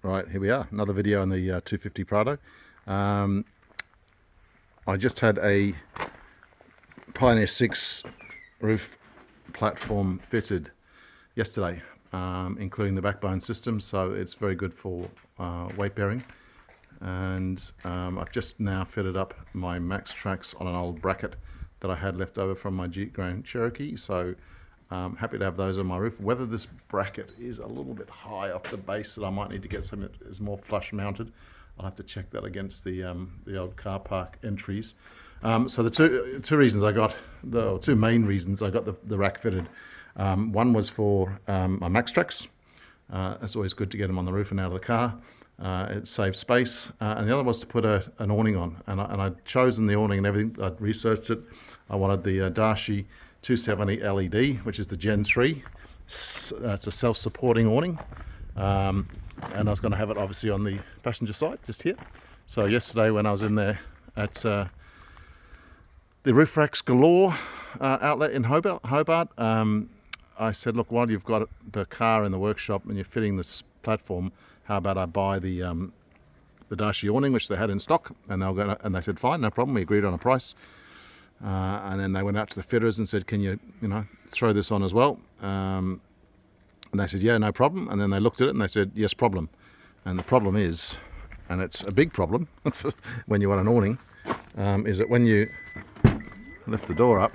Right, here we are, another video on the 250 Prado. I just had a Pioneer 6 roof platform fitted yesterday, including the backbone system, so it's very good for weight bearing. And I've just now fitted up my max tracks on an old bracket that I had left over from my Jeep Grand Cherokee, so happy to have those on my roof. Whether this bracket is a little bit high off the base, that I might need to get something that is more flush mounted. I'll have to check that against the old car park entries. So the two reasons I got, two main reasons I got the rack fitted. One was for my max tracks. It's always good to get them on the roof and out of the car. It saves space. And the other was to put an awning on. And I'd chosen the awning and everything. I'd researched it. I wanted the Dashi 270 LED, which is the Gen 3. It's a self-supporting awning. And I was going to have it obviously on the passenger side, just here. So yesterday when I was in there at the Roof Racks Galore outlet in Hobart, I said, look, while you've got the car in the workshop and you're fitting this platform, how about I buy the Dashi awning, which they had in stock? And they said, fine, no problem. We agreed on a price. And then they went out to the fitters and said, can you throw this on as well? And they said, yeah, no problem. And then they looked at it and they said, yes, problem. And the problem is, and it's a big problem when you want an awning, is that when you lift the door up,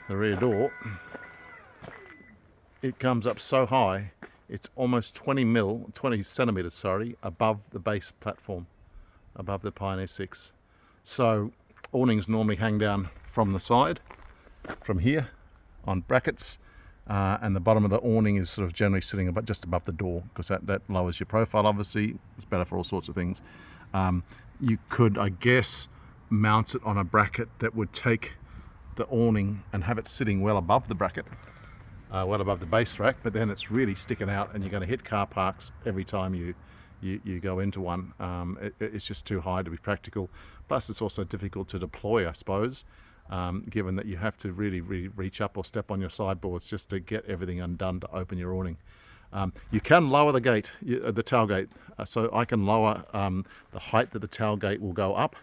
the rear door, it comes up so high, it's almost 20 centimeters, above the base platform, above the Pioneer 6. So awnings normally hang down from the side, from here, on brackets, and the bottom of the awning is sort of generally sitting just above the door, because that lowers your profile, obviously. It's better for all sorts of things. You could, I guess, mount it on a bracket that would take the awning and have it sitting well above the bracket, well above the base rack, but then it's really sticking out and you're going to hit car parks every time you go into one. It's just too high to be practical. Plus it's also difficult to deploy, I suppose, given that you have to really reach up or step on your sideboards just to get everything undone to open your awning. You can lower the gate, the tailgate, so I can lower the height that the tailgate will go up,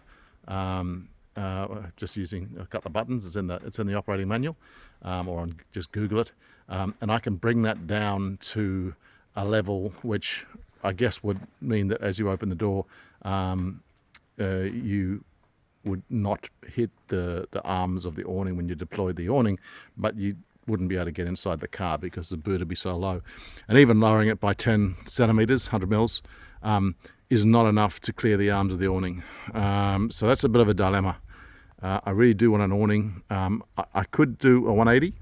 just using a couple of buttons. It's in the operating manual, or just Google it, and I can bring that down to a level which I guess would mean that as you open the door, you would not hit the arms of the awning when you deployed the awning, but you wouldn't be able to get inside the car because the boot would be so low. And even lowering it by 10 centimeters, 100 mils, is not enough to clear the arms of the awning. So that's a bit of a dilemma. I really do want an awning. I could do a 180.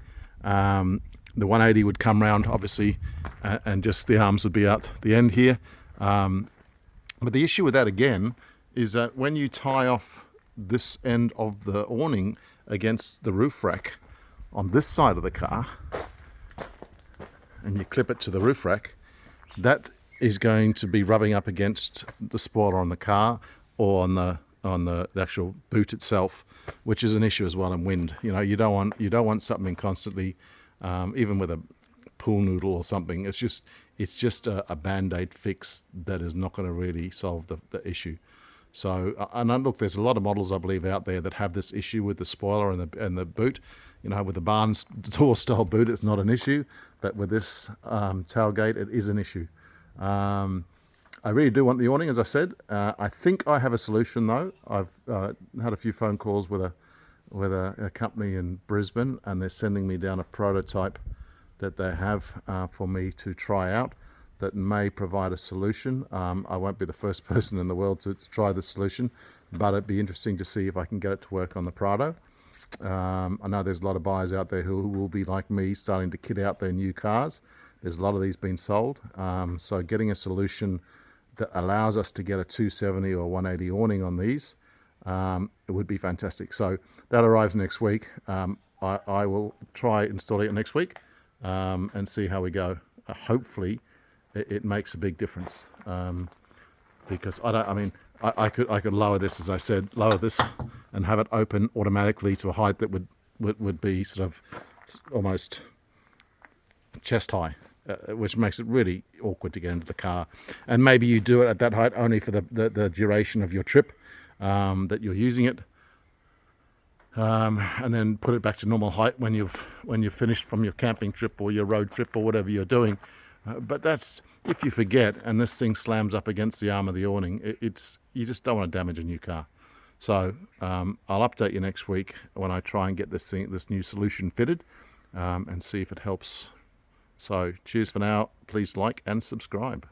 The 180 would come round, obviously, and just the arms would be out the end here. But the issue with that, again, is that when you tie off this end of the awning against the roof rack on this side of the car, and you clip it to the roof rack, that is going to be rubbing up against the spoiler on the car or on the actual boot itself, which is an issue as well in wind. You don't want something constantly, even with a pool noodle or something. It's just a band-aid fix that is not going to really solve the issue. So, and look, there's a lot of models I believe out there that have this issue with the spoiler and the boot. With the barn door style boot, it's not an issue, but with this tailgate, it is an issue. I really do want the awning, as I said. I think I have a solution though. I've had a few phone calls with a company in Brisbane, and they're sending me down a prototype that they have for me to try out that may provide a solution. I won't be the first person in the world to try the solution, but it'd be interesting to see if I can get it to work on the Prado. I know there's a lot of buyers out there who will be like me, starting to kit out their new cars. There's a lot of these being sold. So getting a solution that allows us to get a 270 or 180 awning on these, it would be fantastic. So that arrives next week. I will try installing it next week and see how we go. Hopefully it makes a big difference, because I could lower this, as I said, and have it open automatically to a height that would be sort of almost chest high. which makes it really awkward to get into the car. And maybe you do it at that height only for the duration of your trip that you're using it, and then put it back to normal height when you've finished from your camping trip or your road trip or whatever you're doing. But that's if you forget and this thing slams up against the arm of the awning. You just don't want to damage a new car. So I'll update you next week when I try and get this new solution fitted, and see if it helps. So cheers for now. Please like and subscribe.